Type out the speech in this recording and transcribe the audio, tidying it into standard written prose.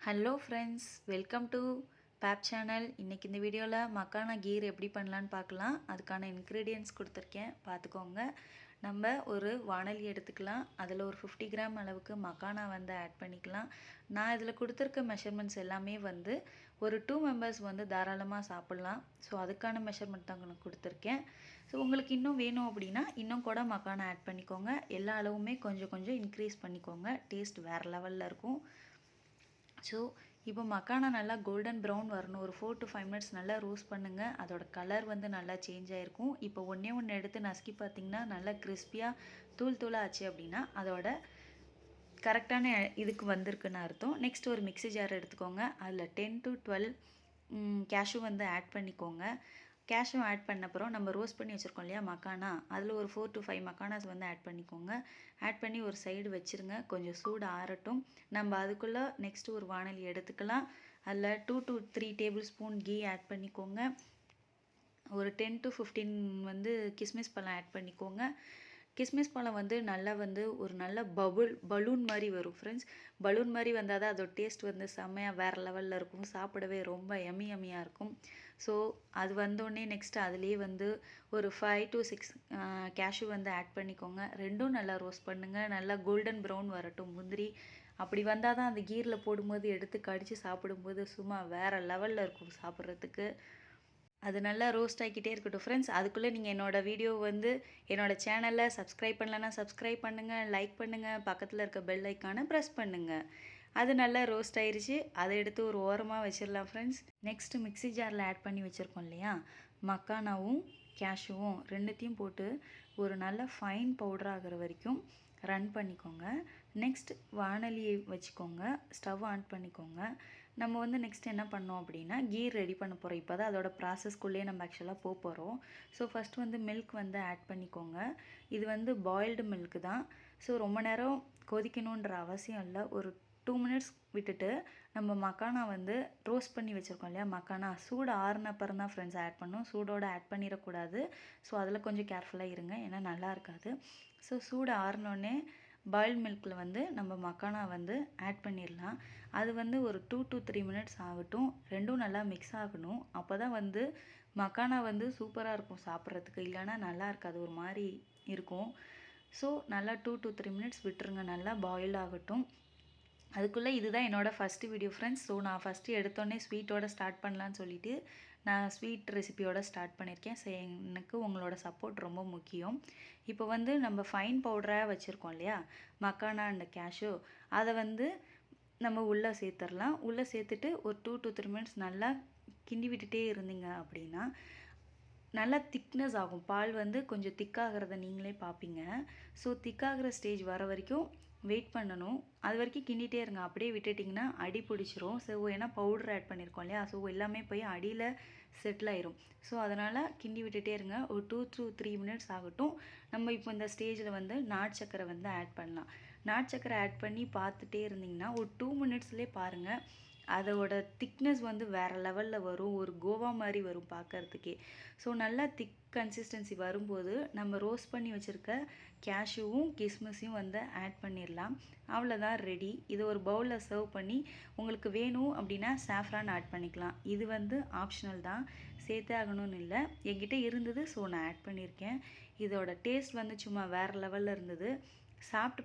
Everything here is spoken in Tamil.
ஹலோ ஃப்ரெண்ட்ஸ், வெல்கம் டு பேப் சேனல். இன்றைக்கி இந்த வீடியோவில் மக்கானா கீர் எப்படி பண்ணலான்னு பார்க்கலாம். அதுக்கான இன்க்ரீடியன்ட்ஸ் கொடுத்துருக்கேன், பார்த்துக்கோங்க. நம்ம ஒரு வாணலி எடுத்துக்கலாம். அதில் ஒரு 50 கிராம் அளவுக்கு மக்கானா வந்து ஆட் பண்ணிக்கலாம். நான் இதில் கொடுத்துருக்க மெஷர்மெண்ட்ஸ் எல்லாமே வந்து ஒரு 2 மெம்பர்ஸ் வந்து தாராளமாக சாப்பிட்லாம். ஸோ அதுக்கான மெஷர்மெண்ட் தான் நான் கொடுத்துருக்கேன். ஸோ உங்களுக்கு இன்னும் வேணும் அப்படின்னா இன்னும் கூட மக்கானா ஆட் பண்ணிக்கோங்க. எல்லா அளவுமே கொஞ்சம் கொஞ்சம் இன்க்ரீஸ் பண்ணிக்கோங்க. டேஸ்ட் வேறு லெவலில் இருக்கும். ஸோ இப்போ மக்கானா நல்லா கோல்டன் ப்ரௌன் வரணும். ஒரு 4 to 5 மினிட்ஸ் நல்லா ரோஸ்ட் பண்ணுங்கள். அதோட கலர் வந்து நல்லா சேஞ்ச் ஆகிருக்கும். இப்போ ஒன்று எடுத்து நசுக்கி பார்த்திங்கன்னா நல்லா கிறிஸ்பியாக தூளாக ஆச்சு அப்படின்னா அதோட கரெக்டான இதுக்கு வந்திருக்குன்னு அர்த்தம். நெக்ஸ்ட் ஒரு மிக்ஸி ஜார் எடுத்துக்கோங்க. அதில் 10 to 12 கேஷ்யூ வந்து ஆட் பண்ணிக்கோங்க. கேஷ்யூ ஆட் பண்ண அப்புறம் நம்ம ரோஸ்ட் பண்ணி வச்சுருக்கோம் இல்லையா மக்கானா, அதில் ஒரு 4 to 5 மக்கானாஸ் வந்து ஆட் பண்ணிக்கோங்க. ஆட் பண்ணி ஒரு சைடு வச்சுருங்க. கொஞ்சம் சூடு ஆறட்டும். நம்ம அதுக்குள்ளே நெக்ஸ்ட்டு ஒரு வாணலி எடுத்துக்கலாம். அதில் 2 to 3 டேபிள் ஸ்பூன் கீ ஆட் பண்ணிக்கோங்க. ஒரு 10 to 15 வந்து கிஸ்மிஸ் பழம் ஆட் பண்ணிக்கோங்க. கிஸ்மிஸ் பழம் வந்து நல்லா வந்து ஒரு நல்ல பலூன் மாதிரி வரும் ஃப்ரெண்ட்ஸ். பலூன் மாதிரி வந்தால் தான் அதோட டேஸ்ட் வந்து செம்மையாக வேறு லெவலில் இருக்கும். சாப்பிடவே ரொம்ப எம்மியாக இருக்கும். ஸோ அது வந்தோடனே நெக்ஸ்ட்டு அதுலேயே வந்து ஒரு 5 to 6 கேஷ்யூ வந்து ஆட் பண்ணிக்கோங்க. ரெண்டும் நல்லா ரோஸ்ட் பண்ணுங்கள். நல்லா கோல்டன் ப்ரௌன் வரட்டும் முந்திரி. அப்படி வந்தால் தான் அந்த கீரில் போடும்போது எடுத்து கடித்து சாப்பிடும்போது சும்மா வேறு லெவலில் இருக்கும் சாப்பிட்றதுக்கு. அது நல்லா ரோஸ்ட் ஆகிக்கிட்டே இருக்கட்டும் ஃப்ரெண்ட்ஸ். அதுக்குள்ளே நீங்கள் என்னோடய வீடியோ வந்து என்னோடய சேனலில் சப்ஸ்கிரைப் பண்ணலன்னா சப்ஸ்கிரைப் பண்ணுங்கள், லைக் பண்ணுங்கள், பக்கத்தில் இருக்க பெல் ஐக்கானை ப்ரெஸ் பண்ணுங்கள். அது நல்லா ரோஸ்ட் ஆயிடுச்சு. அதை எடுத்து ஒரு ஓரமாக வச்சிடலாம் ஃப்ரெண்ட்ஸ். நெக்ஸ்ட்டு மிக்ஸி ஜாரில் ஆட் பண்ணி வச்சுருக்கோம் இல்லையா மக்கானாவும் கேஷ்யூவும் ரெண்டுத்தையும் போட்டு ஒரு நல்ல ஃபைன் பவுடர் ஆகிற வரைக்கும் ரன் பண்ணிக்கோங்க. நெக்ஸ்ட் வாணலியை வச்சுக்கோங்க. ஸ்டவ் ஆன் பண்ணிக்கோங்க. நம்ம வந்து நெக்ஸ்ட் என்ன பண்ணோம் அப்படின்னா கீர் ரெடி பண்ண போகிறோம். இப்போ தான் அதோட ப்ராசஸ்க்குள்ளேயே நம்ம ஆக்சுவலாக போகிறோம். ஸோ ஃபஸ்ட் வந்து மில்க் வந்து ஆட் பண்ணிக்கோங்க. இது வந்து பாயில்டு மில்க்கு தான். ஸோ ரொம்ப நேரம் கொதிக்கணுன்ற அவசியம் இல்லை. ஒரு 2 மினிட்ஸ் விட்டுட்டு நம்ம மக்கானா வந்து ரோஸ்ட் பண்ணி வச்சுருக்கோம் இல்லையா மக்கானா, சூடு ஆறுன அப்புறம் தான் ஃப்ரெண்ட்ஸ் ஆட் பண்ணணும். சூடோடு ஆட் பண்ணிடக்கூடாது. ஸோ அதில் கொஞ்சம் கேர்ஃபுல்லாக இருங்க, ஏன்னா நல்லா இருக்காது. ஸோ சூடு ஆறினோடனே பாயில்ட் மில்கில் வந்து நம்ம மக்கானா வந்து ஆட் பண்ணிடலாம். அது வந்து ஒரு 2 to 3 மினிட்ஸ் ஆகட்டும். ரெண்டும் நல்லா மிக்ஸ் ஆகணும். அப்போ தான் வந்து மக்கானா வந்து சூப்பராக இருக்கும் சாப்பிட்றதுக்கு. இல்லைன்னா நல்லா இருக்காது, ஒரு மாதிரி இருக்கும். ஸோ நல்லா 2 to 3 மினிட்ஸ் விட்டுருங்க. நல்லா பாயில் ஆகட்டும். அதுக்குள்ளே இதுதான் என்னோடய ஃபஸ்ட்டு வீடியோ ஃப்ரெண்ட்ஸ். ஸோ நான் ஃபஸ்ட்டு எடுத்தோடனே ஸ்வீட்டோட ஸ்டார்ட் பண்ணலான்னு சொல்லிவிட்டு நான் ஸ்வீட் ரெசிபியோட ஸ்டார்ட் பண்ணியிருக்கேன். ஸோ எனக்கு உங்களோட சப்போர்ட் ரொம்ப முக்கியம். இப்போ வந்து நம்ம ஃபைன் பவுடராக வச்சுருக்கோம் இல்லையா மக்கானா அண்ட் கேஷ்யூ, அதை வந்து நம்ம உள்ளே சேர்த்துடலாம். உள்ளே சேர்த்துட்டு ஒரு 2 to 3 மினிட்ஸ் நல்லா கிண்டி விட்டுட்டே இருந்தீங்க அப்படின்னா நல்லா திக்னஸ் ஆகும். பால் வந்து கொஞ்சம் திக்காகிறத நீங்களே பார்ப்பீங்க. ஸோ திக்காகிற ஸ்டேஜ் வர வரைக்கும் வெயிட் பண்ணணும். அது வரைக்கும் கிண்டிகிட்டே இருங்க. அப்படியே விட்டுட்டிங்கன்னா அடி பிடிச்சிரும். ஸோ ஏன்னா பவுடர் ஆட் பண்ணியிருக்கோம் இல்லையா, ஸோ எல்லாமே போய் அடியில் செட்டில் ஆயிரும். ஸோ அதனால் கிண்டி விட்டுட்டே இருங்க. ஒரு 2 to 3 மினிட்ஸ் ஆகட்டும். நம்ம இப்போ இந்த ஸ்டேஜில் வந்து நாட்டு சக்கரை வந்து ஆட் பண்ணலாம். நாட்டு சக்கரை ஆட் பண்ணி பார்த்துட்டே இருந்திங்கன்னா ஒரு 2 மினிட்ஸ்லேயே பாருங்கள் அதோட திக்னஸ் வந்து வேறு லெவலில் வரும். ஒரு கோவா மாதிரி வரும் பார்க்குறதுக்கே. ஸோ நல்லா திக் கன்சிஸ்டன்சி வரும்போது நம்ம ரோஸ்ட் பண்ணி வச்சுருக்க கேஷ்யூவும் கிஸ்மிஸையும் வந்து ஆட் பண்ணிடலாம். அவ்வளோதான், ரெடி. இது ஒரு பவுலில் சர்வ் பண்ணி உங்களுக்கு வேணும் அப்படின்னா சாஃப்ரான் ஆட் பண்ணிக்கலாம். இது வந்து ஆப்ஷனல் தான், சேர்த்தே ஆகணும்னு இல்லை. என்கிட்ட இருந்தது ஸோ நான் ஆட் பண்ணியிருக்கேன். இதோட டேஸ்ட் வந்து சும்மா வேறு லெவலில் இருந்தது. சாப்பிட்டு